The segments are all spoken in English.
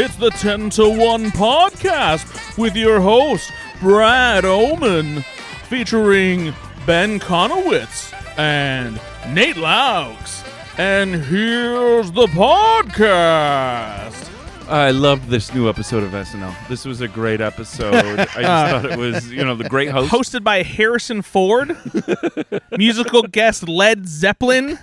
It's the 10 to 1 podcast with your host, Brad Oman, featuring Ben Konowitz and Nate Loucks. And here's the podcast. I loved this new episode of SNL. This was a great episode. I just thought it was, the great host. Hosted by Harrison Ford, musical guest Led Zeppelin.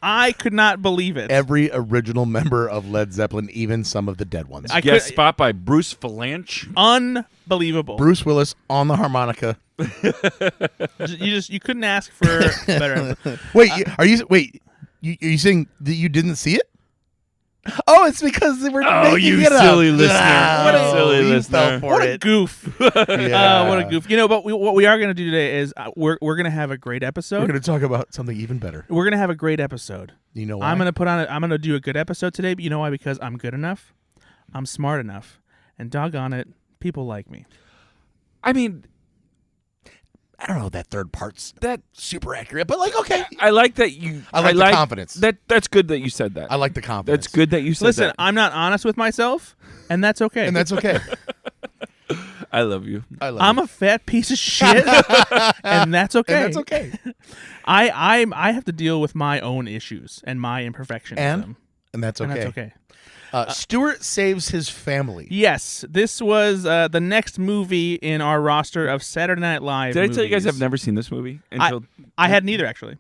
I could not believe it. Every original member of Led Zeppelin, even some of the dead ones. Guest spot by Bruce Valanche. Unbelievable. Bruce Willis on the harmonica. You couldn't ask for better. Wait, are you saying that you didn't see it? Oh, it's because they were making it up. Silly listener. What a silly listener. What a goof. What a goof. But what we are going to do today is we're going to have a great episode. We're going to talk about something even better. We're going to have a great episode. You know why? I'm going to do a good episode today, but you know why? Because I'm good enough. I'm smart enough. And doggone it, people like me. I mean, I don't know, that third part's that super accurate, but okay. I like that you. I like the confidence. That's good that you said that. I like the confidence. That's good that you said Listen, that. I'm not honest with myself, and that's okay. And that's okay. I love you. I'm a fat piece of shit, and that's okay. And that's okay. I have to deal with my own issues and my imperfections. And that's okay. And that's okay. Stuart Saves His Family. Yes, this was the next movie in our roster of Saturday Night Live Did movies. I tell you guys I've never seen this movie? I hadn't either, actually.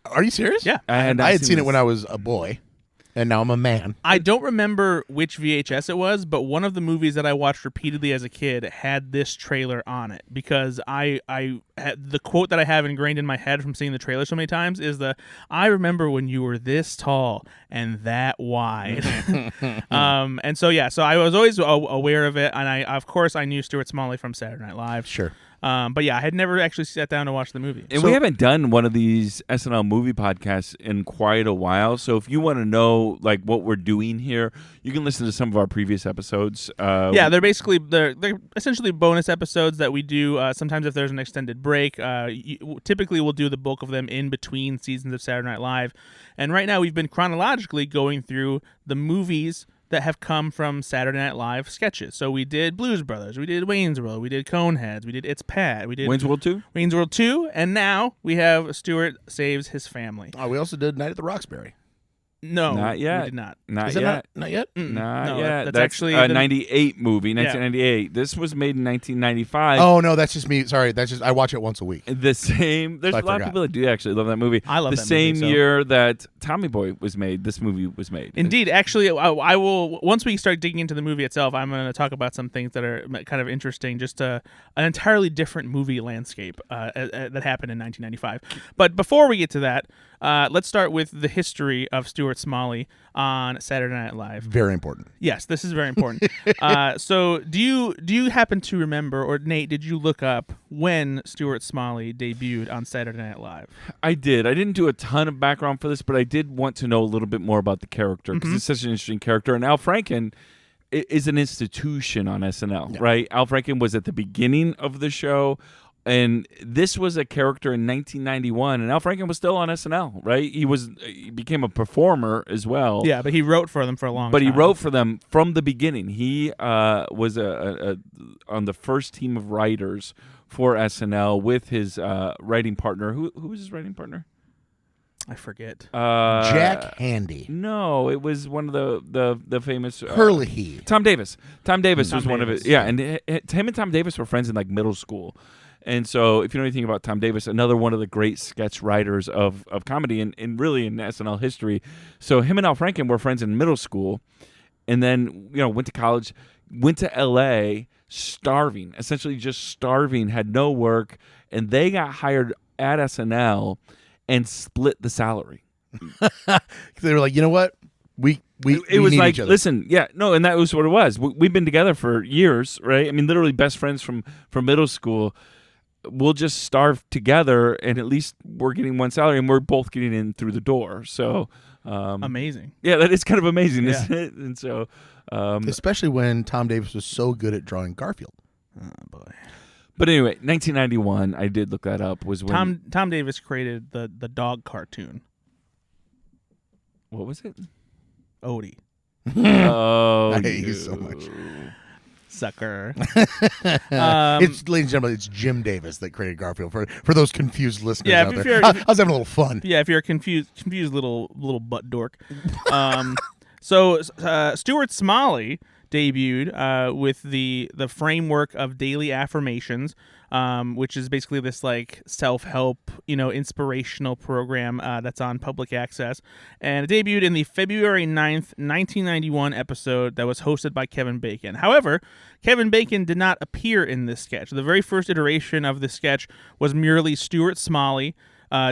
Are you serious? Yeah. I had seen it when I was a boy, and now I'm a man. I don't remember which VHS it was, but one of the movies that I watched repeatedly as a kid had this trailer on it because I had the quote that I have ingrained in my head from seeing the trailer so many times is I remember when you were this tall and that wide. And so I was always aware of it, and I knew Stuart Smalley from Saturday Night Live. Sure. But yeah, I had never actually sat down to watch the movie. And we haven't done one of these SNL movie podcasts in quite a while. So if you want to know what we're doing here, you can listen to some of our previous episodes. They're essentially bonus episodes that we do. Sometimes if there's an extended break, typically we'll do the bulk of them in between seasons of Saturday Night Live. And right now we've been chronologically going through the movies that have come from Saturday Night Live sketches. So we did Blues Brothers, we did Wayne's World, we did Coneheads, we did It's Pat, we did Wayne's World 2? Wayne's World 2, and now we have Stuart Saves His Family. We also did Night at the Roxbury. No, not yet. we did not. Is it yet. Not yet? Not No, yet. that's actually a the 98 movie, 1998. This was made in 1995. Oh, no, that's just me. Sorry, I watch it once a week. There's a lot of people that do actually love that movie. I love the that same movie, year that Tommy Boy was made, this movie was made. Indeed. Actually, I will, once we start digging into the movie itself, I'm going to talk about some things that are kind of interesting, just an entirely different movie landscape that happened in 1995. But before we get to that, let's start with the history of Stuart Smalley on Saturday Night Live. Very important. Yes, this is very important. So do you happen to remember, or Nate, did you look up when Stuart Smalley debuted on Saturday Night Live? I did. I didn't do a ton of background for this, but I did want to know a little bit more about the character because it's such an interesting character. And Al Franken is an institution on SNL, right? Al Franken was at the beginning of the show. And this was a character in 1991, and Al Franken was still on SNL, right? He became a performer as well. Yeah, but he wrote for them for a long time. But he wrote for them from the beginning. He was on the first team of writers for SNL with his writing partner. Who was his writing partner? I forget. Jack Handy. No, it was one of the famous Hurley. Tom Davis. Tom Davis was one of Davis. it. Yeah, and him and Tom Davis were friends in middle school. And so if you know anything about Tom Davis, another one of the great sketch writers of comedy and really in SNL history. So him and Al Franken were friends in middle school and then, went to college, went to L.A. essentially just starving, had no work, and they got hired at SNL and split the salary. They were like, you know what? We was need like, each other. listen, and that was what it was. We've been together for years, right? I mean, literally best friends from middle school. We'll just starve together, and at least we're getting one salary, and we're both getting in through the door. So amazing. Yeah, that is kind of amazing, isn't it? And so, especially when Tom Davis was so good at drawing Garfield. Oh boy. But anyway, 1991, I did look that up. Was when Tom Davis created the dog cartoon. What was it? Odie. Oh, I hate you so much. Sucker. It's, ladies and gentlemen, it's Jim Davis that created Garfield. For those confused listeners Yeah, out if there, you're- I was having a little fun. Yeah, if you're a confused little butt dork. So Stuart Smalley debuted with the framework of daily affirmations, which is basically this like self-help, inspirational program that's on public access. And it debuted in the February 9th, 1991 episode that was hosted by Kevin Bacon. However, Kevin Bacon did not appear in this sketch. The very first iteration of the sketch was merely Stuart Smalley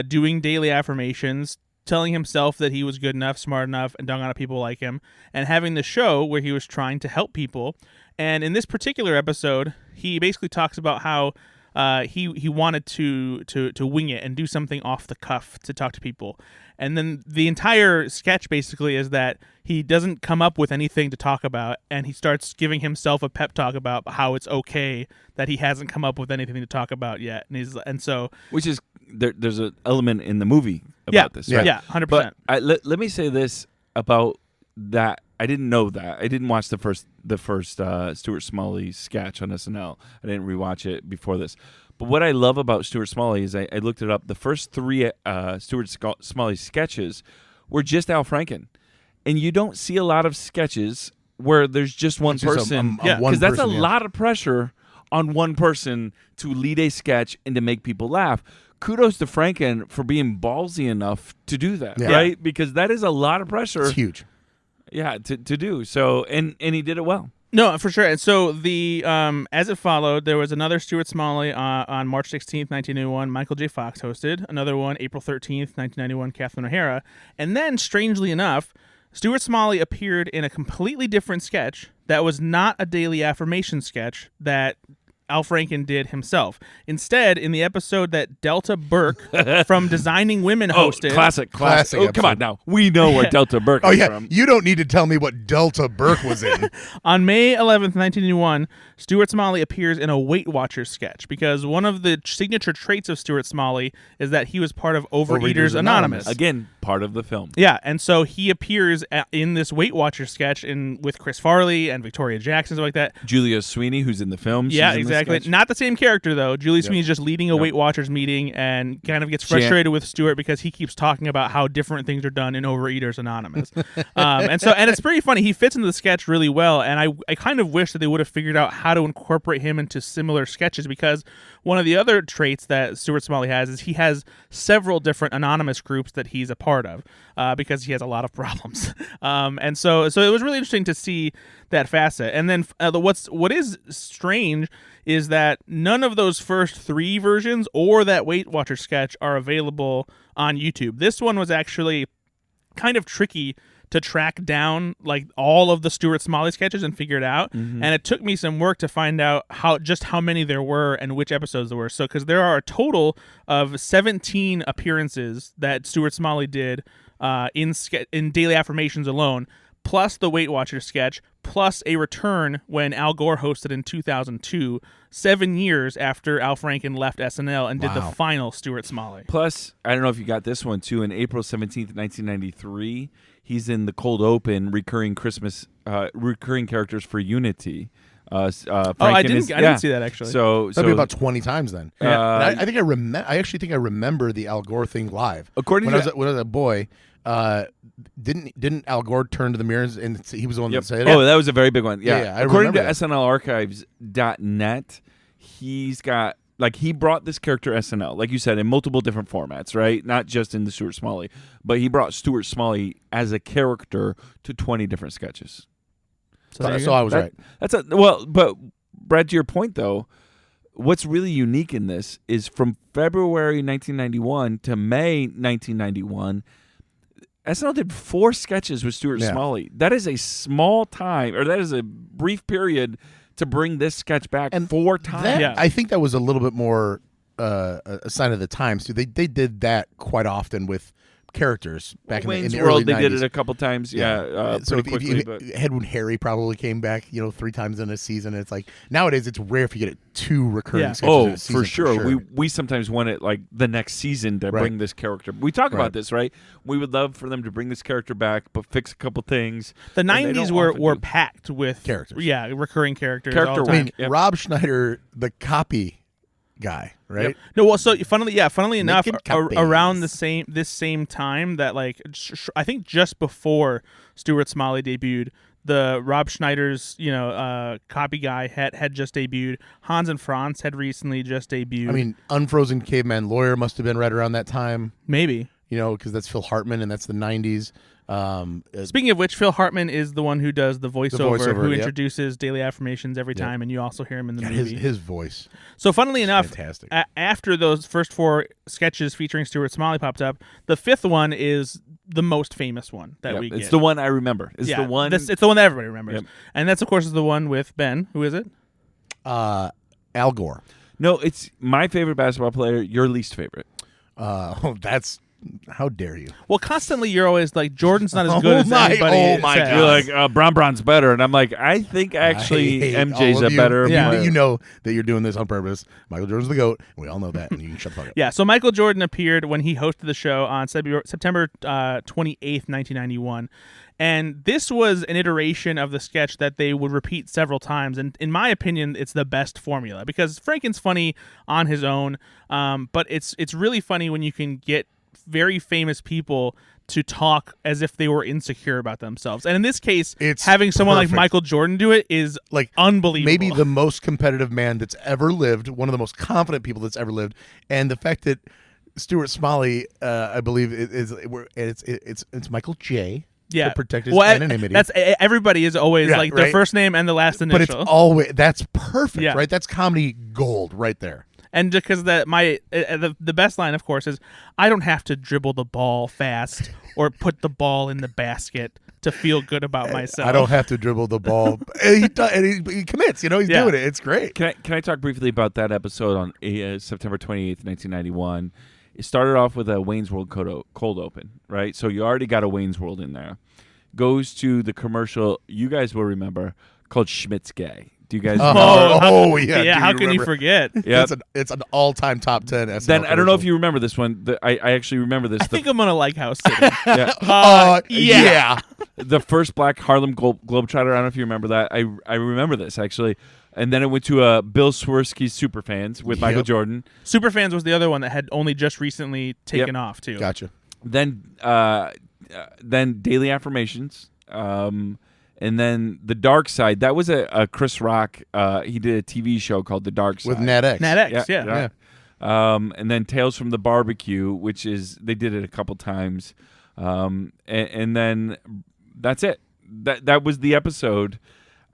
doing daily affirmations, telling himself that he was good enough, smart enough, and doggone people like him, and having the show where he was trying to help people. And in this particular episode, he basically talks about how he wanted to wing it and do something off the cuff to talk to people. And then the entire sketch basically is that he doesn't come up with anything to talk about, and he starts giving himself a pep talk about how it's okay that he hasn't come up with anything to talk about yet. Which is there's an element in the movie about this, right? Yeah, 100%. But let me say this about that. I didn't know that. I didn't watch the first Stuart Smalley sketch on SNL. I didn't rewatch it before this. But what I love about Stuart Smalley is I looked it up. The first 3 Stuart Smalley sketches were just Al Franken. And you don't see a lot of sketches where there's just one person. Because that's a lot of pressure on one person to lead a sketch and to make people laugh. Kudos to Franken for being ballsy enough to do that, right? Because that is a lot of pressure. It's huge. Yeah, to do. So, and he did it well. No, for sure. And so the as it followed, there was another Stuart Smalley on March 16th, 1991. Michael J. Fox hosted. Another one, April 13th, 1991, Catherine O'Hara. And then, strangely enough, Stuart Smalley appeared in a completely different sketch that was not a daily affirmation sketch that Al Franken did himself. Instead, in the episode that Delta Burke from Designing Women hosted. Classic. Classic Oh, come on now. We know where Delta Burke is from. You don't need to tell me what Delta Burke was in. On May 11th, 1991, Stuart Smalley appears in a Weight Watchers sketch because one of the signature traits of Stuart Smalley is that he was part of Overeaters Anonymous. Again, part of the film. Yeah, and so he appears in this Weight Watchers sketch with Chris Farley and Victoria Jackson, stuff like that. Julia Sweeney, who's in the film. Yeah, she's in exactly. Not the same character, though. Julie Sweeney's just leading a Weight Watchers meeting and kind of gets frustrated with Stuart because he keeps talking about how different things are done in Overeaters Anonymous. And it's pretty funny. He fits into the sketch really well, and I kind of wish that they would have figured out how to incorporate him into similar sketches because one of the other traits that Stuart Smalley has is he has several different anonymous groups that he's a part of because he has a lot of problems. And so it was really interesting to see that facet. And then what is strange is that none of those first 3 versions or that Weight Watcher sketch are available on YouTube. This one was actually kind of tricky to track down like all of the Stuart Smalley sketches and figure it out. Mm-hmm. And it took me some work to find out how many there were and which episodes there were. So because there are a total of 17 appearances that Stuart Smalley did in Daily Affirmations alone, plus the Weight Watchers sketch, plus a return when Al Gore hosted in 2002, 7 years after Al Franken left SNL and did the final Stuart Smalley. Plus, I don't know if you got this one too, on April 17th, 1993, he's in the cold open recurring characters for Unity. I didn't see that actually. So that'd be about 20 times then. I think I actually think I remember the Al Gore thing live. According when I was a boy, didn't Al Gore turn to the mirrors and he was the one that said it? Oh, that was a very big one. Yeah. According to that. SNL-archives.net, he's got he brought this character SNL, like you said, in multiple different formats, right? Not just in the Stuart Smalley, but he brought Stuart Smalley as a character to 20 different sketches. So I was right. But Brad, to your point though, what's really unique in this is from February 1991 to May 1991, SNL did 4 sketches with Stuart Smalley. That is a small time, or that is a brief period to bring this sketch back and 4 times. I think that was a little bit more a sign of the times too. They did that quite often with characters back in Wayne's the World, early they 90s. did it a couple times. Yeah, So pretty if quickly. you But had when Harry probably came back, 3 times in a season. It's like nowadays it's rare if you get 2 recurring sketches in a season. for sure. We sometimes want it like the next season to bring this character. We talk about this, right? We would love for them to bring this character back, but fix a couple things. The 90s were packed with characters. Yeah, recurring characters. Character all the I time. mean, Rob Schneider, the copy guy, right? Yep. No, well, so funnily enough, Making copies. around this same time that I think just before Stuart Smalley debuted, the Rob Schneider's copy guy had just debuted. Hans and Franz had recently just debuted. I mean, Unfrozen Caveman Lawyer must have been right around that time. Maybe. Because that's Phil Hartman and that's the 90s. Speaking of which, Phil Hartman is the one who does the voiceover who yep. introduces daily affirmations every time, and you also hear him in the movie. His voice. So funnily enough, fantastic. After those first 4 sketches featuring Stuart Smalley popped up, the 5th one is the most famous one that we get. It's the one I remember. It's the one that everybody remembers. Yep. And that's, of course, is the one with Ben. Who is it? Al Gore. No, it's my favorite basketball player, your least favorite. That's... How dare you? Well, constantly you're always like, Jordan's not as good as anybody says. You're like, Bron's better. And I'm like, I think actually MJ's a better. Yeah. You know that you're doing this on purpose. Michael Jordan's the GOAT. And we all know that. And you can shut the fuck up. Yeah, so Michael Jordan appeared when he hosted the show on September 28th, 1991. And this was an iteration of the sketch that they would repeat several times. And in my opinion, it's the best formula because Franken's funny on his own, but it's really funny when you can get very famous people to talk as if they were insecure about themselves. And in this case, it's having someone perfect. like Michael Jordan do it is like unbelievable. Maybe the most competitive man that's ever lived, one of the most confident people that's ever lived. And the fact that Stuart Smalley, I believe, it's Michael J. Yeah, to protect his anonymity. That's everybody is always like the first name and the last initial. But it's always that's perfect, Yeah. right? That's comedy gold right there. And because the best line, of course, is I don't have to dribble the ball fast or put the ball in the basket to feel good about myself. I don't have to dribble the ball. And he commits. He's doing it. It's great. Can I talk briefly about that episode on September 28th, 1991? It started off with a Wayne's World cold open, right? So you already got a Wayne's World in there. Goes to the commercial, you guys will remember, called Schmidt's Gay. Do you guys remember? Yeah, how can you forget? Yeah, it's an all-time top 10 SNL Then I don't know commercial. if you remember this one. I actually remember this. I think I'm gonna like House City. Yeah. The first Black Harlem Globetrotter. I don't know if you remember that. I remember this actually. And then it went to Bill Swirsky's Superfans with Michael Jordan. Superfans was the other one that had only just recently taken off too. Gotcha. Then Daily Affirmations. And then The Dark Side. That was a Chris Rock. He did a TV show called The Dark Side With Nat X. Nat X, yeah. And then Tales from the Barbecue, which is they did it a couple times. And then that's it. That was the episode.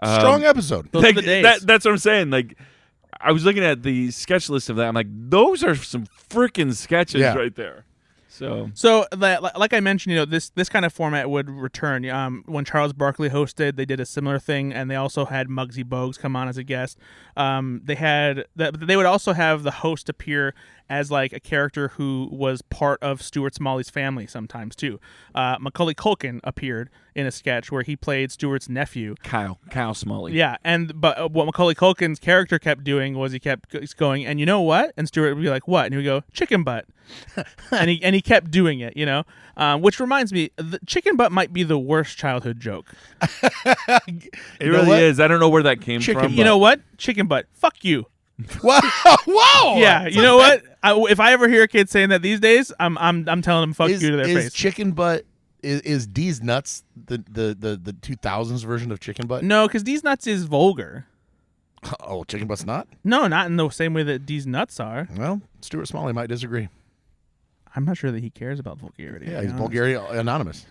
Strong episode. Those are the days. That's what I'm saying. Like, I was looking at the sketch list of that. I'm like, those are some freaking sketches right there. So like I mentioned, this kind of format would return. When Charles Barkley hosted, they did a similar thing, and they also had Muggsy Bogues come on as a guest. They would also have the host appear as like a character who was part of Stuart Smalley's family sometimes too. Macaulay Culkin appeared in a sketch where he played Stuart's nephew, Kyle Smalley. Yeah, but what Macaulay Culkin's character kept doing was he kept going, and you know what? And Stuart would be like, what? And he would go, chicken butt. and he kept doing it, which reminds me, the chicken butt might be the worst childhood joke. It really is. I don't know where that came from. You know what? Chicken butt. Fuck you. Whoa! Yeah, you know what? If I ever hear a kid saying that these days, I'm telling them fuck you to their face. Chicken butt is D's nuts the 2000s version of chicken butt? No, because D's nuts is vulgar. Oh, chicken butt's not? No, not in the same way that D's nuts are. Well, Stuart Smalley might disagree. I'm not sure that he cares about vulgarity. Yeah, he's Bulgaria anonymous.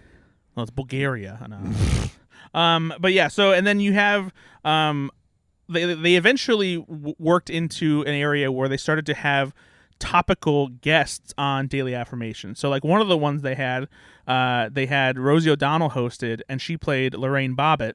Well, it's Bulgaria anonymous. But yeah, so and then you have they eventually worked into an area where they started to have topical guests on Daily Affirmation. So like one of the ones they had Rosie O'Donnell hosted, and she played Lorraine Bobbitt.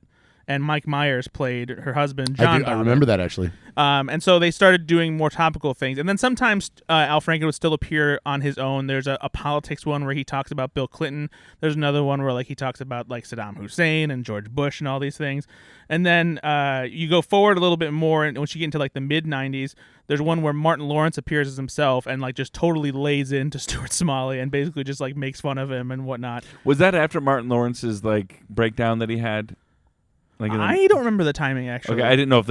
and Mike Myers played her husband, John. I remember that actually. And so they started doing more topical things. And then sometimes Al Franken would still appear on his own. There's a politics one where he talks about Bill Clinton. There's another one where like he talks about like Saddam Hussein and George Bush and all these things. And then you go forward a little bit more, and once you get into like the mid 90s, there's one where Martin Lawrence appears as himself and like just totally lays into Stuart Smalley and basically just like makes fun of him and whatnot. Was that after Martin Lawrence's like breakdown that he had? Like I don't remember the timing actually. Okay, I didn't know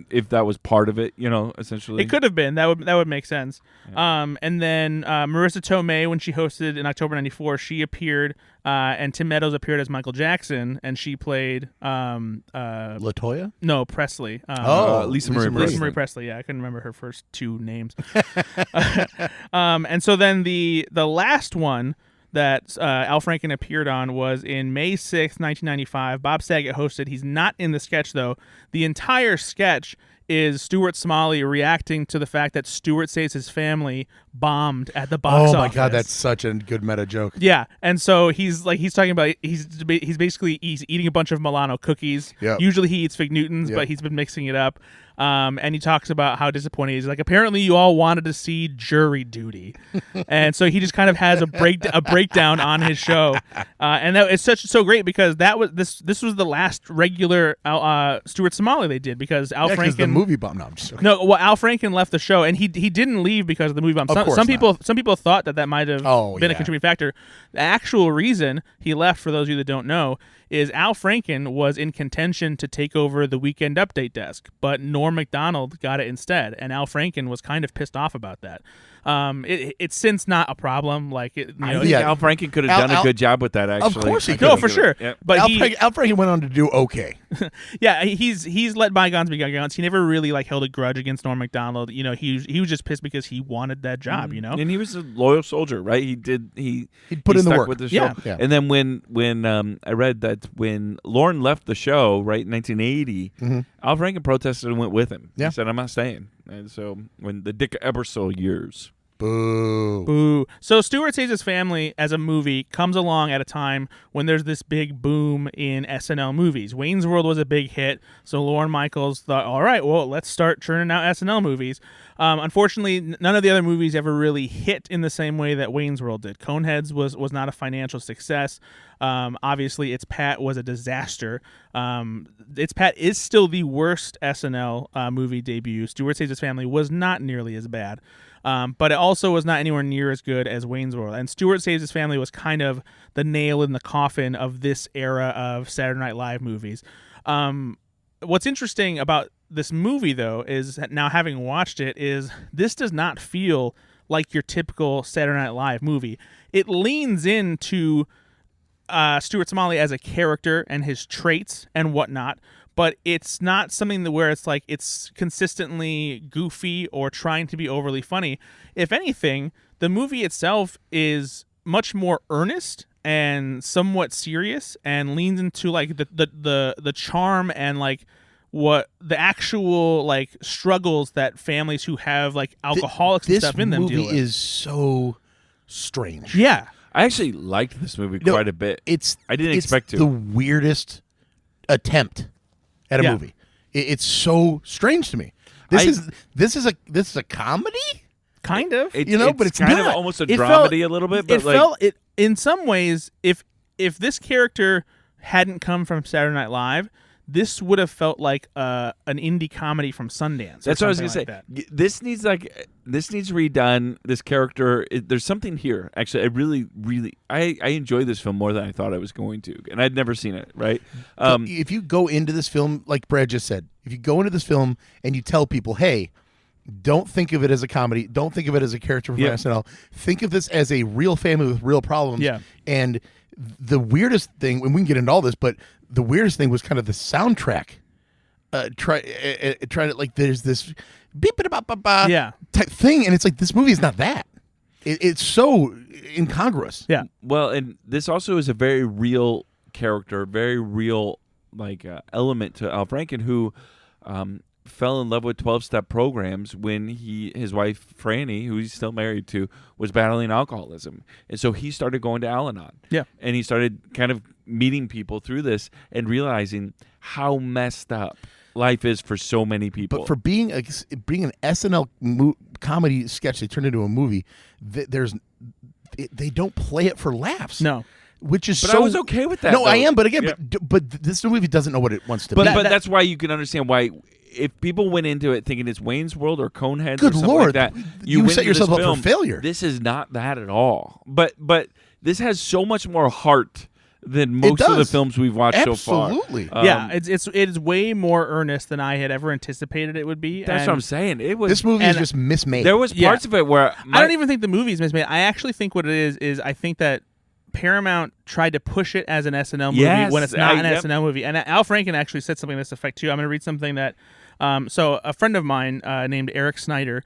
if that was part of it, essentially. It could have been. That would make sense. Yeah. And then Marissa Tomei, when she hosted in October '94, she appeared, and Tim Meadows appeared as Michael Jackson, and she played LaToya? No, Presley. Lisa Marie Presley. Yeah, I couldn't remember her first two names. And so then the last one that Al Franken appeared on was in May 6th, 1995. Bob Saget hosted. He's not in the sketch, though. The entire sketch is Stuart Smalley reacting to the fact that Stuart Saves His Family bombed at the box office. Oh my God, that's such a good meta joke. Yeah, and so he's talking about he's eating a bunch of Milano cookies. Yep. Usually he eats Fig Newtons, but he's been mixing it up. And he talks about how disappointed he is. Like, apparently you all wanted to see Jury Duty, and so he just kind of has a breakdown on his show, and that is so great because that was this was the last regular Stuart Smalley they did because Al Franken the movie bomb. No, I'm just joking. No, well, Al Franken left the show, and he didn't leave because of the movie bomb. Some people thought that might have been a contributing factor. The actual reason he left, for those of you that don't know, is Al Franken was in contention to take over the Weekend Update desk, but Norm Macdonald got it instead, and Al Franken was kind of pissed off about that. It's since not a problem. Like, I think Al Franken could have done a good job with that. Actually, of course he could. No, for sure. Yep. But Al Franken went on to do okay. Yeah, he's let bygones be bygones. He never really like held a grudge against Norm Macdonald. He was just pissed because he wanted that job. And he was a loyal soldier, right? He put in the work with the show. Yeah. And then when I read that when Lorne left the show, right, in 1980, Al Franken protested and went with him. Yeah. He said, "I'm not staying." And so when the Dick Ebersol years. Boo. So Stuart Saves His Family as a movie comes along at a time when there's this big boom in SNL movies. Wayne's World was a big hit, so Lorne Michaels thought, all right, well, let's start churning out SNL movies. Unfortunately, none of the other movies ever really hit in the same way that Wayne's World did. Coneheads was not a financial success. Obviously, It's Pat was a disaster. It's Pat is still the worst SNL movie debut. Stuart Saves His Family was not nearly as bad. But it also was not anywhere near as good as Wayne's World. And Stuart Saves His Family was kind of the nail in the coffin of this era of Saturday Night Live movies. What's interesting about this movie, though, is that now having watched it, is this does not feel like your typical Saturday Night Live movie. It leans into Stuart Smalley as a character and his traits and whatnot, but it's not something where it's like it's consistently goofy or trying to be overly funny. If anything, the movie itself is much more earnest and somewhat serious and leans into like the charm and like what the actual like struggles that families who have like alcoholics and stuff in them deal with. This movie is so strange. Yeah. I actually liked this movie quite a bit. I didn't expect to. The weirdest attempt at a movie. It's so strange to me. This is a comedy, kind of. But it's kind not. of almost a dramedy a little bit. But felt in some ways. If this character hadn't come from Saturday Night Live, this would have felt like an indie comedy from Sundance. That's what I was gonna say. That. This needs redone. This character, there's something here. Actually, I really, I enjoy this film more than I thought I was going to, and I'd never seen it. Right? If you go into this film, like Brad just said, if you go into this film and you tell people, hey, don't think of it as a comedy, don't think of it as a character from SNL, think of this as a real family with real problems. Yeah. And the weirdest thing, and we can get into all this, but the weirdest thing was kind of the soundtrack. Try to like, there's this beep it ba type thing, and it's like this movie is not that. It's so incongruous. Yeah. Well, and this also is a very real character, very real like element to Al Franken, who fell in love with 12-step programs when his wife Franny, who he's still married to, was battling alcoholism, and so he started going to Al-Anon. Yeah, and he started kind of meeting people through this and realizing how messed up life is for so many people. But for being an SNL comedy sketch, they turned into a movie. They don't play it for laughs. No. Which is but so. I was okay with that. No, though. I am. But again, but this movie doesn't know what it wants to be. But that's why you can understand why. If people went into it thinking it's Wayne's World or Coneheads or something Lord, like that, you set yourself up for failure. This is not that at all. But this has so much more heart than most of the films we've watched so far. Absolutely. It is way more earnest than I had ever anticipated it would be. That's what I'm saying. This movie is just mismade. There was parts of it where I don't even think the movie is mismade. I actually think what it is I think that Paramount tried to push it as an SNL movie when it's not an SNL movie. And Al Franken actually said something to this effect too. I'm going to read something that so a friend of mine named Eric Snyder,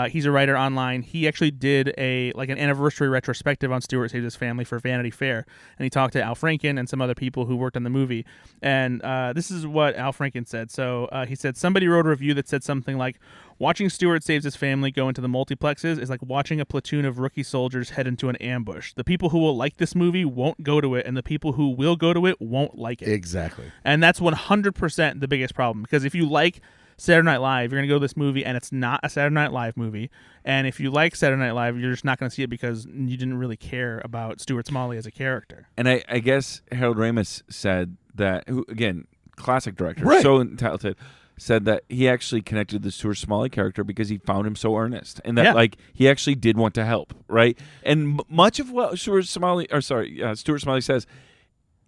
he's a writer online. He actually did an anniversary retrospective on Stuart Saves His Family for Vanity Fair, and he talked to Al Franken and some other people who worked on the movie. And this is what Al Franken said. So he said, somebody wrote a review that said something like, watching Stuart Saves His Family go into the multiplexes is like watching a platoon of rookie soldiers head into an ambush. The people who will like this movie won't go to it, and the people who will go to it won't like it. Exactly. And that's 100% the biggest problem, because if you like Saturday Night Live, you're going to go to this movie, and it's not a Saturday Night Live movie. And if you like Saturday Night Live, you're just not going to see it because you didn't really care about Stuart Smalley as a character. And I guess Harold Ramis said that, who again, classic director, right. so talented, said that he actually connected the Stuart Smalley character because he found him so earnest, and that like he actually did want to help, right? And much of what Stuart Smalley says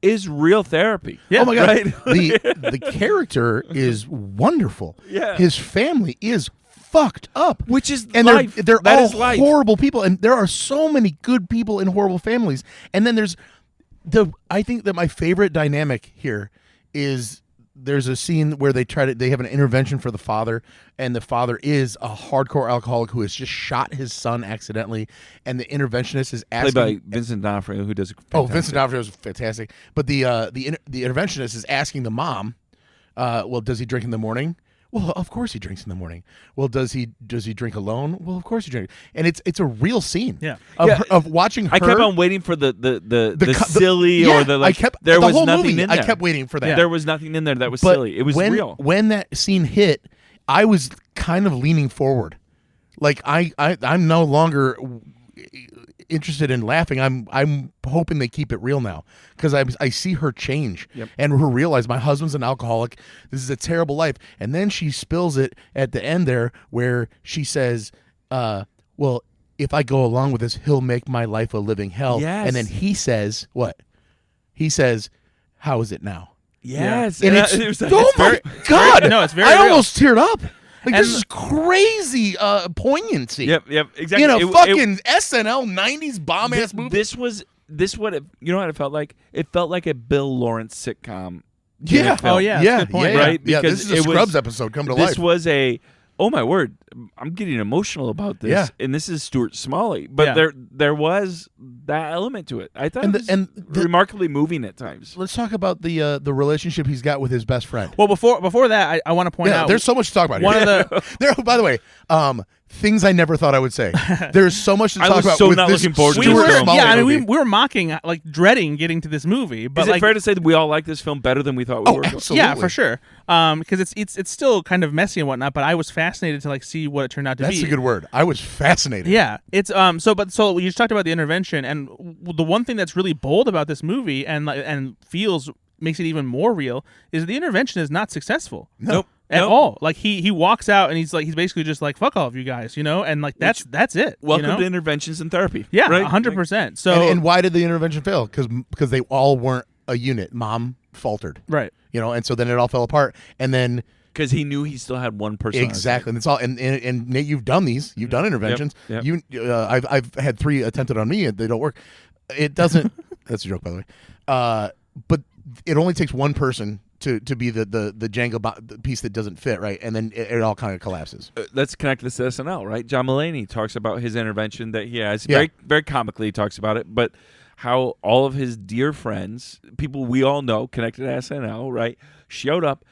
is real therapy. Yeah. Oh my God, right? the character is wonderful. Yeah, his family is fucked up, which is and life. they're that all is life. horrible people, and there are so many good people in horrible families. And then I think that my favorite dynamic here is there's a scene where they have an intervention for the father, and the father is a hardcore alcoholic who has just shot his son accidentally, and the interventionist is asking, played by Vincent D'Onofrio, who does Vincent D'Onofrio is fantastic, but the interventionist is asking the mom, well, does he drink in the morning? Well, of course he drinks in the morning. Well, does he drink alone? Well, of course he drinks. And it's a real scene. Yeah. Of watching her. I kept on waiting for the silly or the like. There was nothing in there. I kept waiting for that. Yeah. There was nothing in there that was silly. It was real. When that scene hit, I was kind of leaning forward. Like I'm no longer interested in laughing. I'm hoping they keep it real now, because I see her change and her realize my husband's an alcoholic. This is a terrible life. And then she spills it at the end there, where she says, well, if I go along with this, he'll make my life a living hell. Yes. And then he says what? He says, how is it now? Yes. And it's oh my God. No, it's very I real. almost teared up. Like, this is crazy poignancy. Yep, exactly. In a fucking SNL 90s bomb-ass movie. What it felt like? It felt like a Bill Lawrence sitcom. Yeah. Oh, yeah. Yeah. Good point. Right? Yeah, Because this is a Scrubs episode come to life. This was oh my word, I'm getting emotional about this. Yeah. And this is Stuart Smalley. But there was that element to it. I thought it was remarkably moving at times. Let's talk about the relationship he's got with his best friend. Well, before that, I want to point out, there's so much to talk about here. One of the by the way, things I never thought I would say. There's so much to talk about. So with not this looking forward to Stuart this film. Smalley Yeah, I mean, movie. we were mocking, like dreading getting to this movie. But is it fair to say that we all like this film better than we thought we were? Absolutely. Yeah, for sure. Because it's still kind of messy and whatnot. But I was fascinated to see what it turned out to be. That's a good word. I was fascinated. Yeah, it's so you just talked about the intervention, and the one thing that's really bold about this movie and makes it even more real is the intervention is not successful. Nope. At all. Like he walks out and he's basically just like, fuck all of you guys, and like that's it. Welcome to interventions in therapy. Yeah, right? 100%. So and why did the intervention fail? Because they all weren't a unit. Mom faltered. Right. And so then it all fell apart. And then because he knew he still had one person. Exactly. And it's all and Nate, you've done these. You've done interventions. Yep. I've had 3 attempted on me and they don't work. It doesn't that's a joke, by the way. But it only takes one person to be the Jenga piece that doesn't fit, right? And then it all kind of collapses. Let's connect this to SNL, right? John Mulaney talks about his intervention that he has. Very, very comically he talks about it, but how all of his dear friends, people we all know connected to SNL, right, showed up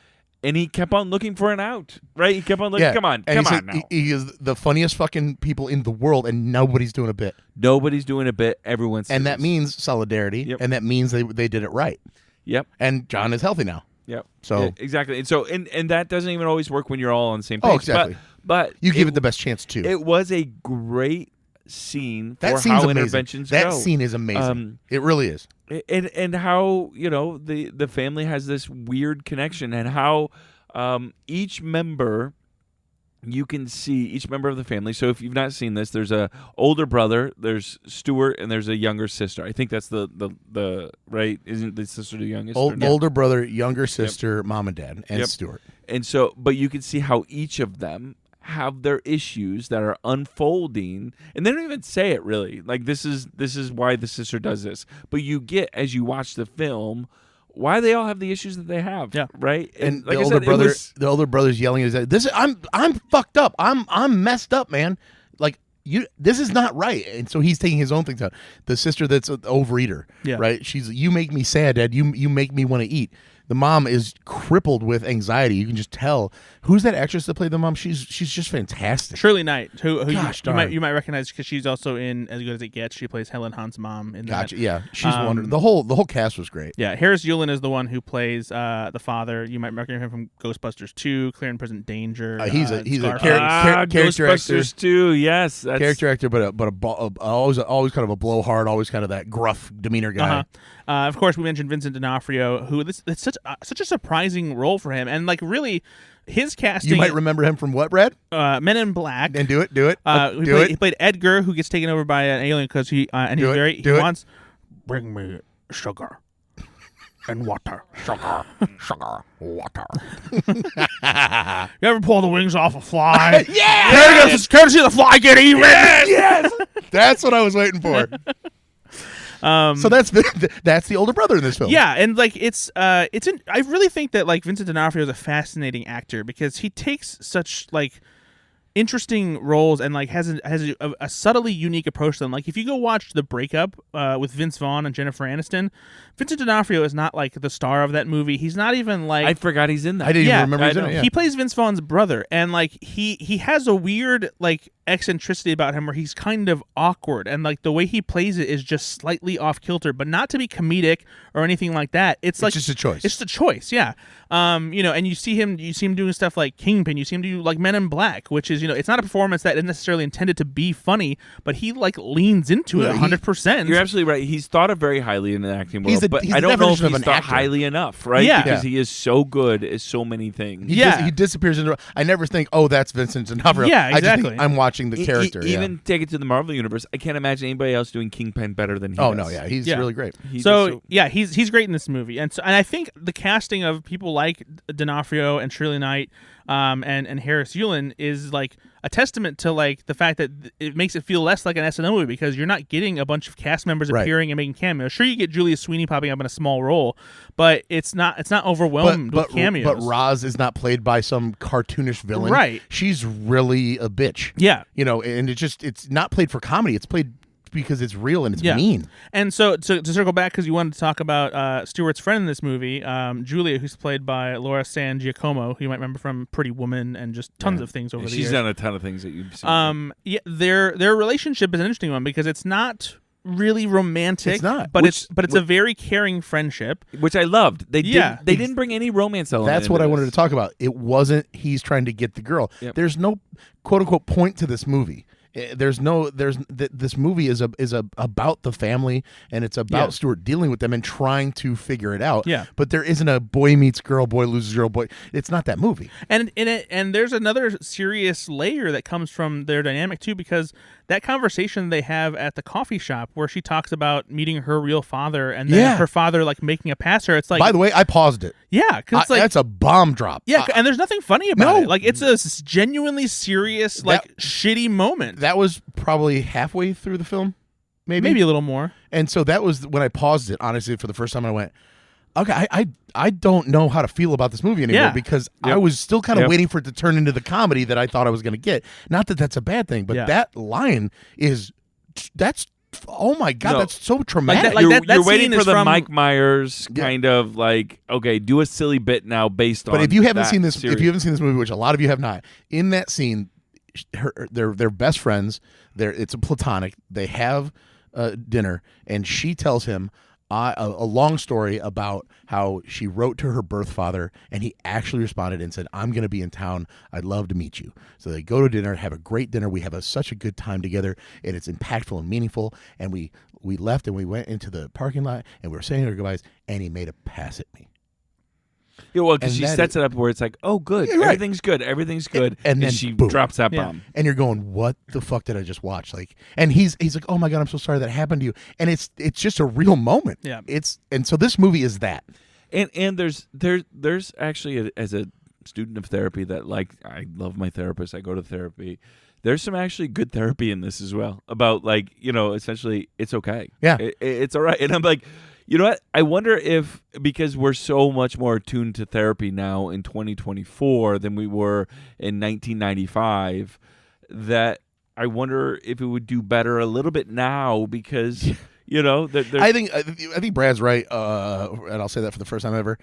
And he kept on looking for an out, right? He kept on looking. Come on now. He is the funniest fucking people in the world, and nobody's doing a bit. Nobody's doing a bit. Everyone's and that means solidarity, and that means they did it right. Yep. And John is healthy now. Yep. So exactly. And so and that doesn't even always work when you're all on the same page. Oh, exactly. But you give it the best chance too. It was a great scene for how interventions go. That scene is amazing. It really is. And how the family has this weird connection, and how each member. You can see each member of the family. So if you've not seen this, there's a older brother, there's Stuart, and there's a younger sister. I think that's the right. Isn't the sister the youngest? Older brother, younger sister, mom and dad, and Stuart. And so, but you can see how each of them have their issues that are unfolding, and they don't even say it really. Like this is why the sister does this. But you get as you watch the film. Why they all have the issues that they have, right? And like the older brother's yelling at his dad, I'm fucked up. I'm messed up, man. Like this is not right. And so he's taking his own things out. The sister that's an overeater, right? You make me sad, Dad. You make me want to eat. The mom is crippled with anxiety. You can just tell. Who's that actress that played the mom? She's just fantastic. Shirley Knight, who you might recognize because she's also in As Good as It Gets. She plays Helen Hunt's mom in that. Gotcha. Yeah, she's wonderful. The whole cast was great. Yeah, Harris Yulin is the one who plays the father. You might recognize him from Ghostbusters 2, Clear and Present Danger. He's a character actor. Ghostbusters 2, yes, that's... character actor, but always kind of a blowhard, always kind of that gruff demeanor guy. Of course, we mentioned Vincent D'Onofrio, who it's such a surprising role for him, and like really, his casting. You might remember him from what, Brad? Men in Black. And do it. He played Edgar, who gets taken over by an alien because he wants bring me sugar and water. Sugar, water. You ever pull the wings off a fly? Yeah. Care to see the fly get eaten? Yes. That's what I was waiting for. So that's the older brother in this film. Yeah, and like I really think that like Vincent D'Onofrio is a fascinating actor because he takes such like interesting roles and like has a subtly unique approach to them. Like if you go watch The Breakup with Vince Vaughn and Jennifer Aniston, Vincent D'Onofrio is not like the star of that movie. He's not even like I forgot he's in that. I didn't even remember he's in it. Yeah. He plays Vince Vaughn's brother, and like he has a weird like eccentricity about him where he's kind of awkward, and like the way he plays it is just slightly off kilter, but not to be comedic or anything like that. It's like just a choice. It's the choice, yeah. And you see him doing stuff like Kingpin. You see him do like Men in Black, which is it's not a performance that is necessarily intended to be funny, but he like leans into it 100%. You're absolutely right. He's thought of very highly in the acting world, but I don't know if he's thought highly enough, right? Yeah. Because he is so good at so many things. He disappears into. I never think, oh, that's Vincent D'Onofrio. Yeah, exactly. I just think I'm watching the character. Even take it to the Marvel universe. I can't imagine anybody else doing Kingpin better than he does. Oh no, yeah, he's really great. He's great in this movie, and I think the casting of people like D'Onofrio and Shirley Knight, and Harris Yulin is like a testament to like the fact that it makes it feel less like an SNL movie because you're not getting a bunch of cast members appearing and making cameos. Sure, you get Julia Sweeney popping up in a small role, but it's not overwhelmed with cameos. But Roz is not played by some cartoonish villain. Right. She's really a bitch. Yeah. And it's not played for comedy. It's played because it's real and it's mean. And so to circle back, because you wanted to talk about Stuart's friend in this movie, Julia, who's played by Laura San Giacomo, who you might remember from Pretty Woman and just tons of things over the years. She's done a ton of things that you've seen. Their relationship is an interesting one because it's not really romantic. It's not, but it's a very caring friendship, which I loved. They didn't bring any romance element. That's what I wanted to talk about. It wasn't he's trying to get the girl. Yep. There's no quote unquote point to this movie. This movie is about the family, and it's about Stuart dealing with them and trying to figure it out. Yeah. But there isn't a boy meets girl, boy loses girl, boy. It's not that movie. And there's another serious layer that comes from their dynamic too, because that conversation they have at the coffee shop where she talks about meeting her real father and then her father like making a pass her. It's like, by the way, I paused it. Yeah, because like that's a bomb drop. Yeah, and there's nothing funny about it. Like it's a genuinely serious, shitty moment. That was probably halfway through the film, maybe a little more. And so that was when I paused it. Honestly, for the first time, I went, okay, I don't know how to feel about this movie anymore because I was still kind of waiting for it to turn into the comedy that I thought I was going to get. Not that that's a bad thing, but that line that's oh my God, No. that's so traumatic. You're waiting scene for is the from- Mike Myers kind of like, okay, do a silly bit now based on. But if you haven't that seen this, series. if you haven't seen this movie, which a lot of you have not, in that scene, they're best friends. It's a platonic. They have dinner, and she tells him a long story about how she wrote to her birth father, and he actually responded and said, "I'm going to be in town. I'd love to meet you." So they go to dinner, have a great dinner. We have such a good time together, and it's impactful and meaningful. And we left, and we went into the parking lot, and we were saying our goodbyes, and he made a pass at me. Yeah, well, because she And sets it up where it's like, oh, good, Yeah, right. everything's good, And then she boom. drops that Yeah. bomb. And you're going, what the fuck did I just watch? Like, and he's like, oh my God, I'm so sorry that happened to you. And it's just a real moment. Yeah. And so this movie is that. And there's actually as a student of therapy that like I love my therapist. I go to therapy. There's some actually good therapy in this as well about like essentially it's okay. Yeah. It's all right. And I'm like, you know what? I wonder if because we're so much more attuned to therapy now in 2024 than we were in 1995, that I wonder if it would do better a little bit now because. I think Brad's right, and I'll say that for the first time ever.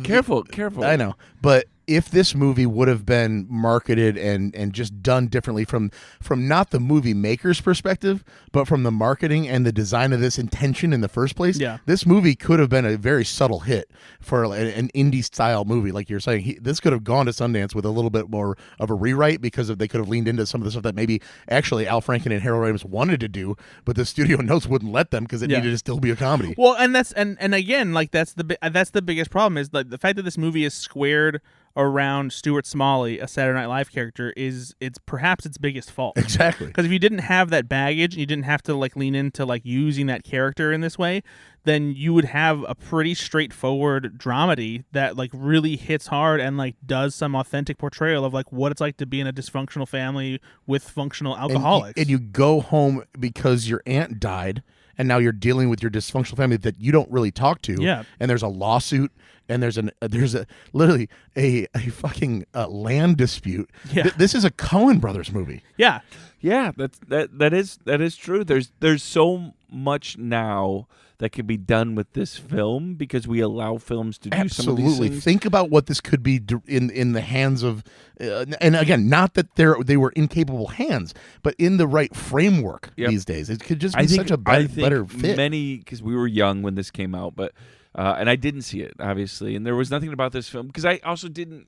Careful. I know, but if this movie would have been marketed and just done differently from not the movie maker's perspective, but from the marketing and the design of this intention in the first place, this movie could have been a very subtle hit for an indie style movie, like you're saying. This could have gone to Sundance with a little bit more of a rewrite because they could have leaned into some of the stuff that maybe actually Al Franken and Harold Ramis wanted to do, but the studio notes wouldn't let them because it needed to still be a comedy. Well, and that's and again, like that's the biggest problem is like the fact that this movie is squared around Stuart Smalley, a Saturday Night Live character, it's perhaps its biggest fault. Exactly. Because if you didn't have that baggage, and you didn't have to like lean into like using that character in this way, then you would have a pretty straightforward dramedy that like really hits hard and like does some authentic portrayal of like what it's like to be in a dysfunctional family with functional alcoholics. And you go home because your aunt died, and now you're dealing with your dysfunctional family that you don't really talk to. Yeah. And there's a lawsuit, and there's literally a fucking land dispute. Yeah. This is a Coen Brothers movie. Yeah. Yeah, that is true. There's so much now that can be done with this film because we allow films to do some of these Absolutely. things. Think about what this could be in the hands of, and again, not that they were incapable hands, but in the right framework these days. It could just be such a better fit. Because we were young when this came out, but and I didn't see it obviously, and there was nothing about this film because I also didn't.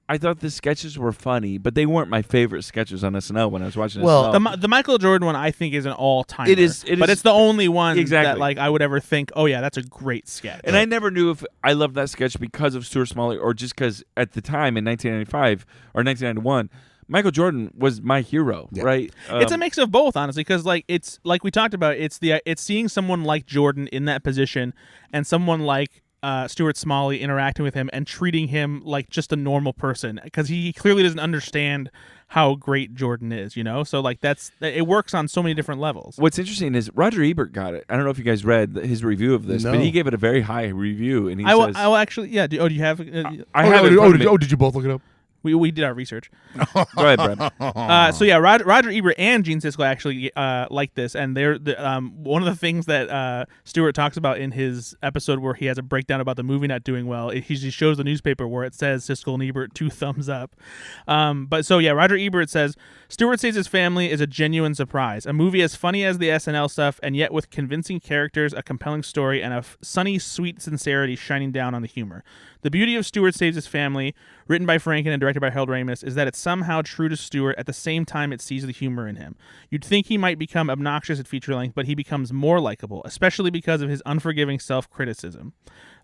I thought the sketches were funny, but they weren't my favorite sketches on SNL when I was watching SNL. The Michael Jordan one I think is an all-timer. It is, but it's the only one exactly. that like I would ever think, oh yeah, that's a great sketch. And I never knew if I loved that sketch because of Stuart Smalley or just because at the time in 1995 or 1991, Michael Jordan was my hero, right? It's a mix of both, honestly, because like it's like we talked about, it's seeing someone like Jordan in that position and someone like Stuart Smalley interacting with him and treating him like just a normal person because he clearly doesn't understand how great Jordan is, So like it works on so many different levels. What's interesting is Roger Ebert got it. I don't know if you guys read his review of this, but he gave it a very high review, and he says, I will actually, yeah. Do you have? I have it in front of me. Did you both look it up? We did our research. Go ahead, Brad. So yeah, Roger Ebert and Gene Siskel actually like this, and they're one of the things that Stuart talks about in his episode where he has a breakdown about the movie not doing well. He shows the newspaper where it says Siskel and Ebert 2 thumbs up. But so yeah, Roger Ebert says Stuart Saves His Family is a genuine surprise, a movie as funny as the SNL stuff, and yet with convincing characters, a compelling story, and a sunny, sweet sincerity shining down on the humor. The beauty of Stuart Saves His Family, written by Franken and directed by Harold Ramis, is that it's somehow true to Stuart at the same time it sees the humor in him. You'd think he might become obnoxious at feature length, but he becomes more likable, especially because of his unforgiving self-criticism.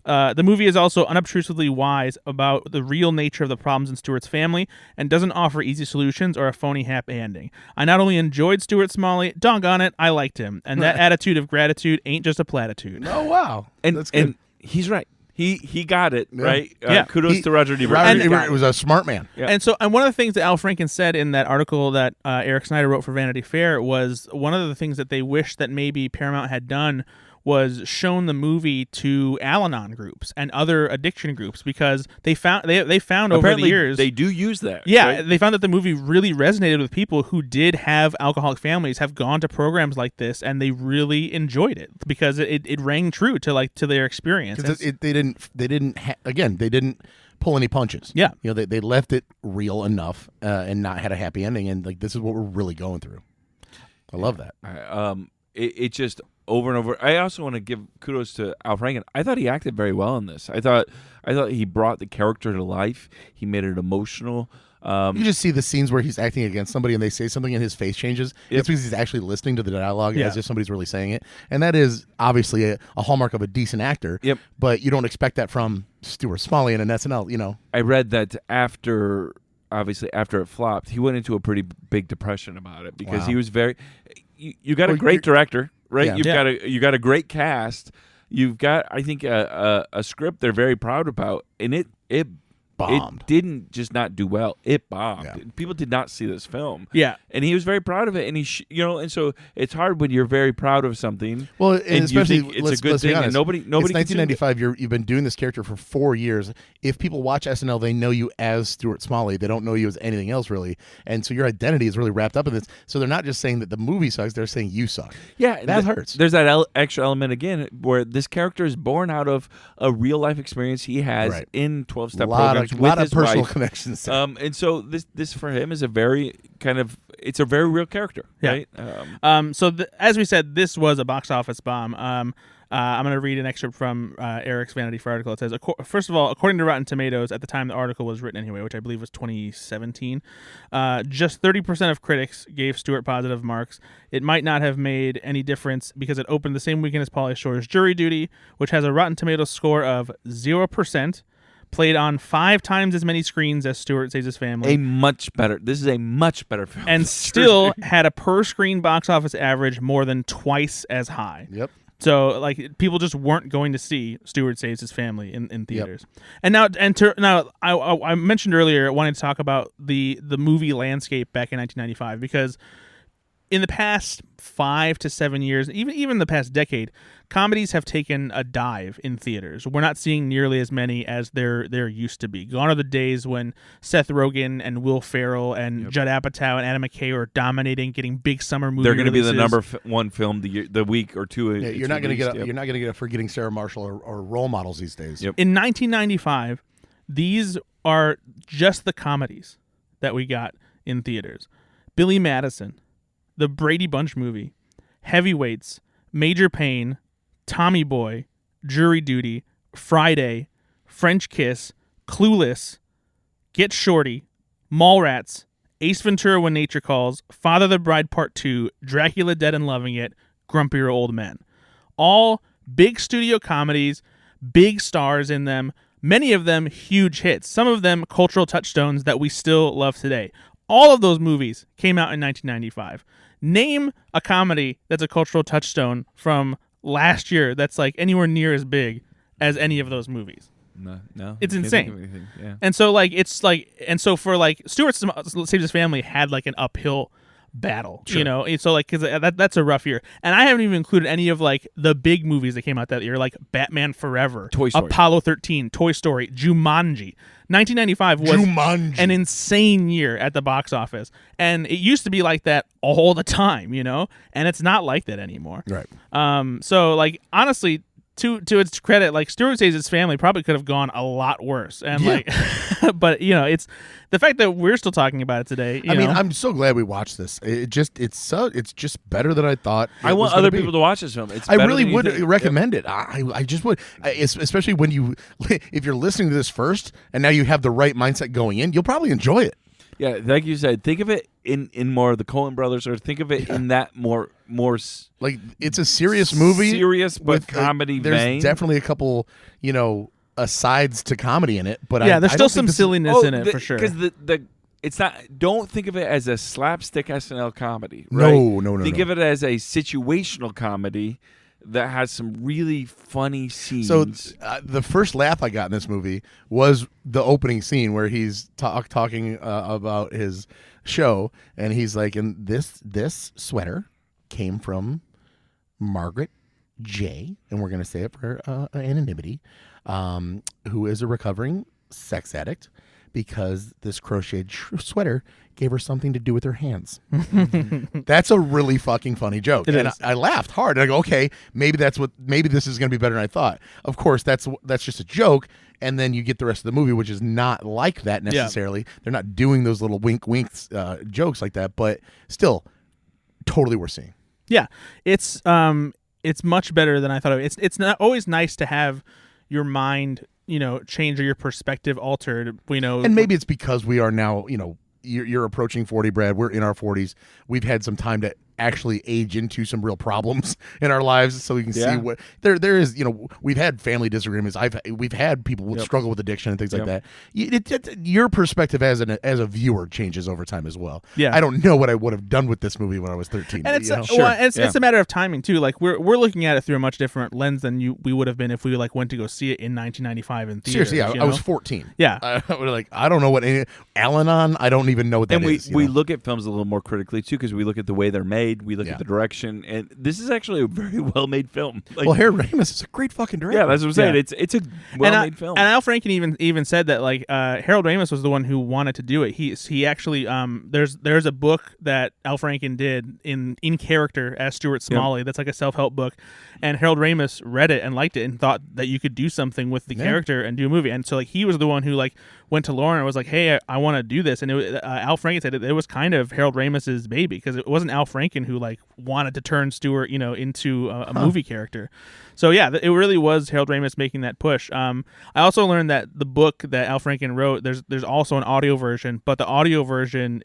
The movie is also unobtrusively wise about the real nature of the problems in Stuart's family and doesn't offer easy solutions or a phony happy ending. I not only enjoyed Stuart Smalley, doggone it, I liked him. And that attitude of gratitude ain't just a platitude. Oh, wow. That's good. And he's right. He got it, right? Yeah. Kudos to Roger Ebert. Roger Ebert was a smart man. Yeah. And one of the things that Al Franken said in that article that Eric Snyder wrote for Vanity Fair was one of the things that they wish that maybe Paramount had done was shown the movie to Al-Anon groups and other addiction groups because they found over Apparently, the years they do use that. Yeah, right? they found that the movie really resonated with people who did have alcoholic families, have gone to programs like this, and they really enjoyed it because it rang true to their experience. They didn't pull any punches. Yeah, they left it real enough and not had a happy ending, and like this is what we're really going through. I love that. It just over and over. I also want to give kudos to Al Franken. I thought he acted very well in this. I thought he brought the character to life. He made it emotional. You just see the scenes where he's acting against somebody and they say something and his face changes. Yep. It's because he's actually listening to the dialogue as if somebody's really saying it. And that is obviously a hallmark of a decent actor. Yep. But you don't expect that from Stuart Smalley in an SNL, I read that after it flopped, he went into a pretty big depression about it because he was very. You got a great director, right? Yeah. You got a great cast. You've got, I think, a script they're very proud about, and it bombed. It didn't just not do well; it bombed. Yeah. People did not see this film. Yeah, and he was very proud of it, and and so it's hard when you're very proud of something. Well, and especially you think it's a good thing, and nobody. It's 1995. You've been doing this character for 4 years. If people watch SNL, they know you as Stuart Smalley. They don't know you as anything else, really. And so your identity is really wrapped up in this. So they're not just saying that the movie sucks; they're saying you suck. Yeah, that hurts. There's that extra element again, where this character is born out of a real life experience he has in 12-step programs with lot of his personal wife. connections there. And so this for him is a very it's a very real character, right? So as we said, this was a box office bomb. I'm going to read an excerpt from Eric's Vanity Fair article. It says, first of all, according to Rotten Tomatoes, at the time the article was written anyway, which I believe was 2017, just 30% of critics gave Stewart positive marks. It might not have made any difference because it opened the same weekend as Pauly Shore's Jury Duty, which has a Rotten Tomatoes score of 0%. Played on 5 times as many screens as Stuart Saves His Family. This is a much better film. And still had a per-screen box office average more than twice as high. Yep. So, people just weren't going to see Stuart Saves His Family in theaters. Yep. And I mentioned earlier, I wanted to talk about the movie landscape back in 1995 because in the past 5 to 7 years, even the past decade, comedies have taken a dive in theaters. We're not seeing nearly as many as there used to be. Gone are the days when Seth Rogen and Will Ferrell and Judd Apatow and Adam McKay are dominating, getting big summer movie They're going to be the releases. number one film the week or two. Yeah, you're not going to get a Forgetting Sarah Marshall or role models these days. Yep. In 1995, these are just the comedies that we got in theaters. Billy Madison, The Brady Bunch Movie, Heavyweights, Major Payne, Tommy Boy, Jury Duty, Friday, French Kiss, Clueless, Get Shorty, Mallrats, Ace Ventura When Nature Calls, Father the Bride Part 2, Dracula Dead and Loving It, Grumpier Old Men. All big studio comedies, big stars in them, many of them huge hits, some of them cultural touchstones that we still love today. All of those movies came out in 1995. Name a comedy that's a cultural touchstone from last year that's anywhere near as big as any of those movies. No, it's insane. Yeah. And so for Stuart Saves His Family had an uphill battle, sure. So because that's a rough year, and I haven't even included any of the big movies that came out that year, like Batman Forever, Toy Story, Apollo 13, Toy Story, Jumanji. 1995 was an insane year at the box office, and it used to be like that all the time, and it's not like that anymore. Right. So honestly, to its credit, Stuart Saves His Family probably could have gone a lot worse, and but it's the fact that we're still talking about it today. I mean, I'm so glad we watched this. It's just better than I thought. I want other people to watch this film. I really would recommend it. I just would, especially when if you're listening to this first and now you have the right mindset going in, you'll probably enjoy it. Yeah, like you said, think of it in more of the Coen Brothers, or think of it in that more it's a serious movie, serious but with comedy there's vein. Definitely a couple, asides to comedy in it, but there's still some silliness in it for sure. Because it's not. Don't think of it as a slapstick SNL comedy. Right? No. Think of it as a situational comedy that has some really funny scenes. So the first laugh I got in this movie was the opening scene where he's talking about his show, and he's like, "And this sweater came from Margaret Jay, and we're going to say it for anonymity, who is a recovering sex addict because this crocheted sweater gave her something to do with her hands. That's a really fucking funny joke. It and is. I laughed hard. I go, okay, maybe this is going to be better than I thought. Of course, that's just a joke. And then you get the rest of the movie, which is not like that necessarily. Yeah. They're not doing those little winks jokes like that, but still totally worth seeing. Yeah. It's much better than I thought. It's not always nice to have your mind, change or your perspective altered, And maybe it's because we are now, you're approaching 40, Brad. We're in our 40s. We've had some time to actually age into some real problems in our lives, so we can see what there is. We've had family disagreements. We've had people struggle with addiction and things like that. Your perspective as a viewer changes over time as well. Yeah, I don't know what I would have done with this movie when I was 13. And it's a matter of timing too. Like we're looking at it through a much different lens than we would have been if we went to go see it in 1995 in theaters. Seriously, I was 14. Yeah, I don't know what Al-Anon. I don't even know what that is. And we look at films a little more critically too, because we look at the way they're made. We look at the direction, and this is actually a very well-made film. Harold Ramis is a great fucking director. Yeah, that's what I'm saying. Yeah. It's a well-made film. And Al Franken even said that Harold Ramis was the one who wanted to do it. He actually there's a book that Al Franken did in character as Stuart Smalley. That's like a self-help book, and Harold Ramis read it and liked it and thought that you could do something with the character and do a movie. And so he was the one who went to Lauren and was like, "Hey, I want to do this." And Al Franken said it was kind of Harold Ramis's baby, because it wasn't Al Franken who wanted to turn Stuart into a movie character. So yeah, it really was Harold Ramis making that push. I also learned that the book that Al Franken wrote, there's also an audio version, but the audio version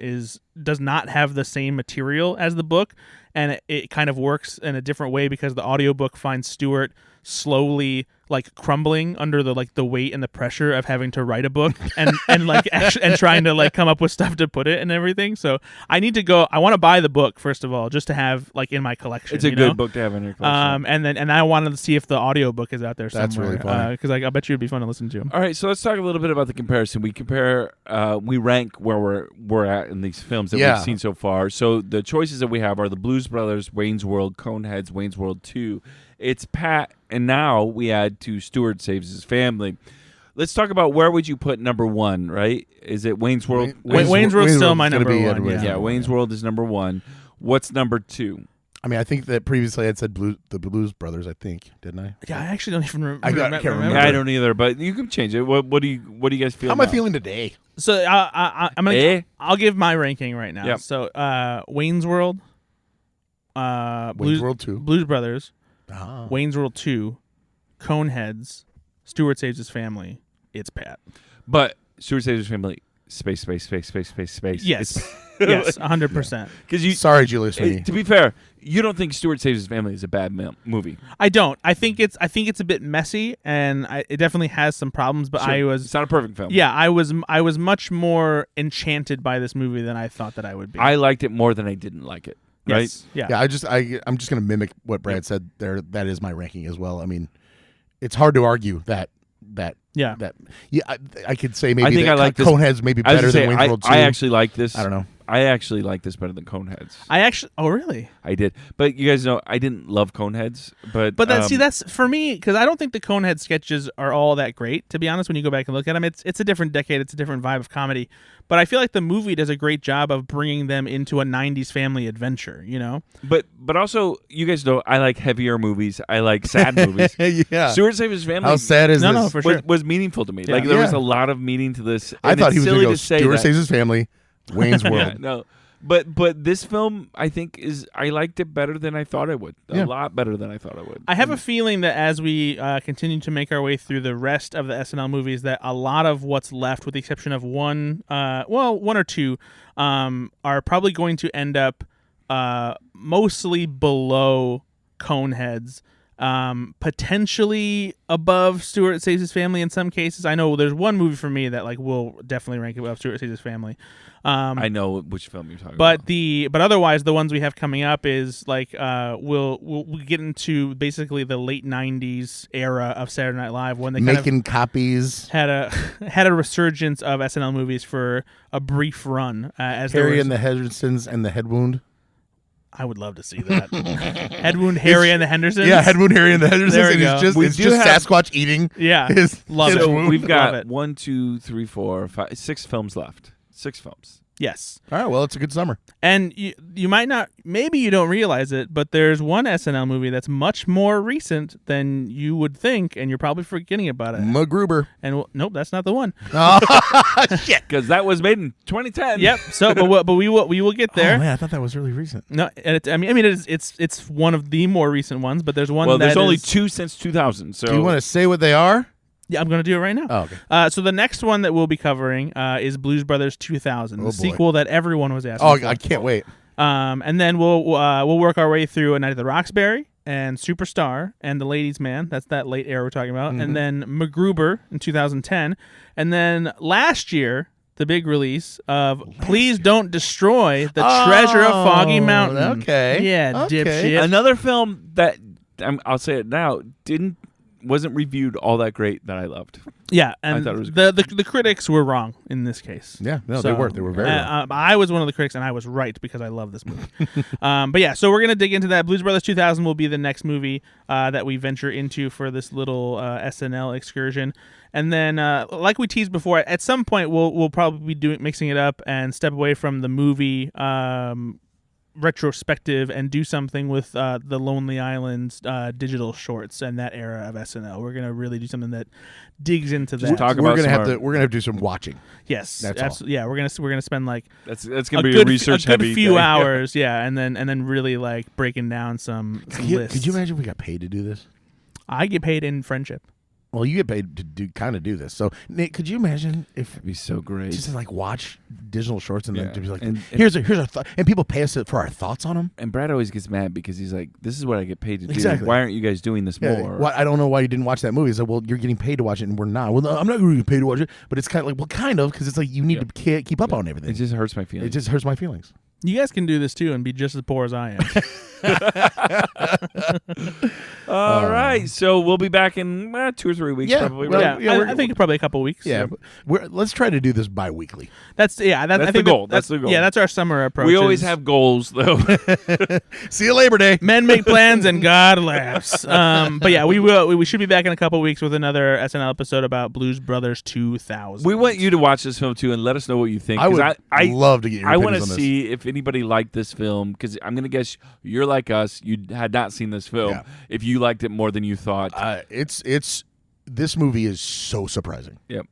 does not have the same material as the book, and it kind of works in a different way, because the audiobook finds Stuart slowly crumbling under the weight and the pressure of having to write a book and trying to come up with stuff to put it and everything. So I need to go. I want to buy the book first of all, just to have in my collection. It's a good book to have in your collection. And I wanted to see if the audiobook is out there somewhere. That's really funny, because I bet you it'd be fun to listen to. All right, so let's talk a little bit about the comparison. We rank where we're at in these films that we've seen so far. So the choices that we have are the Blues Brothers, Wayne's World, Coneheads, Wayne's World 2. It's Pat, and now we add to Stuart Saves His Family. Let's talk about where would you put number one, right? Is it Wayne's World? Wayne's World's still my number one. Yeah, Wayne's World is number one. What's number two? I mean, I think that previously I had said the Blues Brothers, I think, didn't I? Yeah, I actually don't even remember. I can't remember. I don't either, but you can change it. What do you guys feel? How am I feeling today? So I'll give my ranking right now. Yep. So Wayne's World, Wayne's World 2, Blues Brothers, Wayne's World 2, Coneheads, Stuart Saves His Family. It's Pat. But Stuart Saves His Family. Space. Yes. Yes, 100%. Sorry, Julius. To be fair, you don't think Stuart Saves His Family is a bad movie? I don't. I think it's a bit messy, and it definitely has some problems. But sure. It's not a perfect film. Yeah, I was much more enchanted by this movie than I thought that I would be. I liked it more than I didn't like it. Right? Yes. Yeah. Yeah. I'm just going to mimic what Brad said there. That is my ranking as well. I mean, it's hard to argue that. I could say maybe I think I like Coneheads maybe better than Wayne's World 2. I actually like this. I don't know. I actually like this better than Coneheads. Oh really? I did, but you guys know I didn't love Coneheads. But that's for me, because I don't think the Conehead sketches are all that great. To be honest, when you go back and look at them, it's a different decade, it's a different vibe of comedy. But I feel like the movie does a great job of bringing them into a '90s family adventure. But also, you guys know I like heavier movies. I like sad movies. Yeah. Stuart Saves His Family. How sad is this? No, for sure. Was meaningful to me. Yeah. There was a lot of meaning to this. I thought he was going to go say Stuart that. Saves His Family, Wayne's World. Yeah, no. But this film, I think, I liked it better than I thought I would. A lot better than I thought I would. I have a feeling that as we continue to make our way through the rest of the SNL movies, that a lot of what's left, with the exception of one or two, are probably going to end up mostly below Coneheads. Potentially above Stuart Saves His Family in some cases. I know there's one movie for me that will definitely rank above Stuart Saves His Family. I know which film you're talking about. But otherwise, the ones we have coming up is we'll get into basically the late '90s era of Saturday Night Live, when they making copies had a resurgence of SNL movies for a brief run. As Harry and the Hendersons and the Head Wound. I would love to see that. Head Wound Harry and the Hendersons. Yeah, Head Wound Harry and the Hendersons. There And you it's go. just Sasquatch eating. Yeah, his love it. So wound. we've Love got it. 1, 2, 3, 4, 5, 6 films left. 6 films. Yes. All right, well, it's a good summer. And you might not, maybe you don't realize it, but there's one SNL movie that's much more recent than you would think, and you're probably forgetting about it. MacGruber. And nope, that's not the one. Shit. Because that was made in 2010. Yep. So, but we will get there. Oh man, I thought that was really recent. No, and it's one of the more recent ones, but there's one. Well, that there's only is- 2 since 2000. So Do you want to say what they are? Yeah, I'm going to do it right now. Oh, okay. So the next one that we'll be covering is Blues Brothers 2000, Oh, the boy. sequel that everyone was asking. Oh, for. I can't wait. And then we'll work our way through A Night at the Roxbury and Superstar and The Ladies' Man. That's that late era we're talking about. And then MacGruber in 2010. And then last year, the big release of Please Don't Destroy the Treasure of Foggy Mountain. Okay. Yeah, Okay. dipshit. another film that I'll say it now wasn't reviewed all that great that I loved. Yeah, and thought it was the critics were wrong in this case. Yeah, no, So, they were. They were very wrong. I was one of the critics, and I was right because I love this movie. But yeah, so we're going to dig into that. Blues Brothers 2000 will be the next movie that we venture into for this little SNL excursion. And then, like we teased before, at some point we'll probably be mixing it up and step away from the movie retrospective and do something with the Lonely Island's digital shorts and that era of SNL. We're gonna really do something that digs into that. talk We're about gonna some have of to. our- We're gonna have to do some watching. Yes, That's all. absolutely. Yeah, we're gonna spend like That's going to be a research a good heavy few day. hours. Yeah, and then really like breaking down some lists. Could you imagine if we got paid to do this? I get paid in friendship. Well, you get paid to do this. So, Nate, could you imagine if It'd be so great. just to, like watch digital shorts and Yeah. then to be like, And- here's our thought, and people pay us for our thoughts on them. And Brad always gets mad because he's like, "This is what I get paid to do. Exactly. Why aren't you guys doing this more?" Well, I don't know why you didn't watch that movie. It's like, well, you're getting paid to watch it, and we're not. Well, no, I'm not going to get paid to watch it, but it's kind of like, well, kind of, because it's like you need to keep up on everything. It just hurts my feelings. It just hurts my feelings. You guys can do this too and be just as poor as I am. All right, so we'll be back in 2 or 3 weeks, Yeah, probably. well, right? yeah, I think probably a couple weeks. Yeah, let's try to do this bi-weekly. That's I That's think the goal. That's the goal. Yeah, that's our summer approach. We always is have goals, though. See you Labor Day. men make plans and God laughs. But yeah, we should be back in a couple weeks with another SNL episode about Blues Brothers 2000. We want you to watch this film too and let us know what you think. I 'cause would love to get your I want opinions to on this. see if anybody liked this film because I'm going to guess you're like us. You had not seen this film. Yeah. If you liked it more than you thought, It's this movie is so surprising. yep,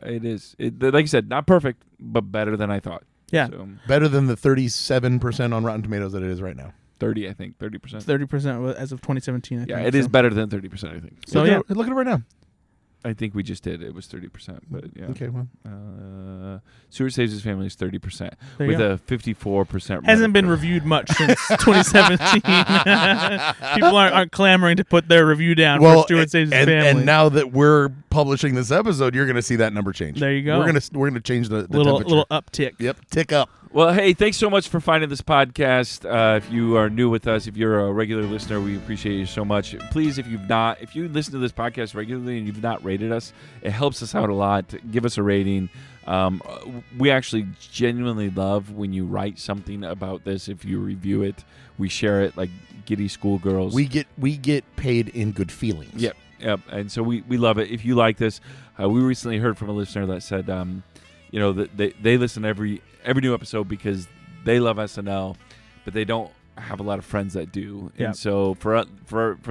it is. Like you said, not perfect, but better than I thought. Yeah. So, Better than the 37% on Rotten Tomatoes that it is right now. 30, I think, 30%. 30% as of 2017. I Yeah, think, it is so. better than 30%. I think. So look yeah, look at it right now. I think we just did. It was 30%, but yeah. Okay, well, Stuart Saves His Family is 30% There you with a 54%. hasn't been Metacritic. reviewed much since 2017. People aren't clamoring to put their review down for Stuart Saves His Family. and now that we're publishing this episode, you're going to see that number change. There you go. We're gonna change the little temperature. uptick. Yep, tick up. Well, hey, thanks so much for finding this podcast. If you are new with us, if you're a regular listener, we appreciate you so much. Please, if you listen to this podcast regularly and you've not rated us, it helps us out a lot. Give us a rating. We actually genuinely love when you write something about this. If you review it, we share it like giddy schoolgirls. We get paid in good feelings. Yep. And so we love it. If you like this, we recently heard from a listener that said, that they listen to every new episode because they love SNL, but they don't have a lot of friends that do. Yeah. And so for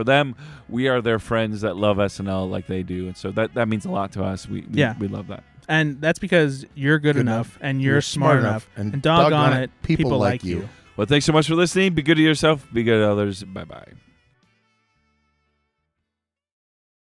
them, we are their friends that love SNL like they do. And so that means a lot to us. We love that. And that's because you're good enough and you're smart enough. And doggone it, people like you. Well, thanks so much for listening. Be good to yourself. Be good to others. Bye-bye.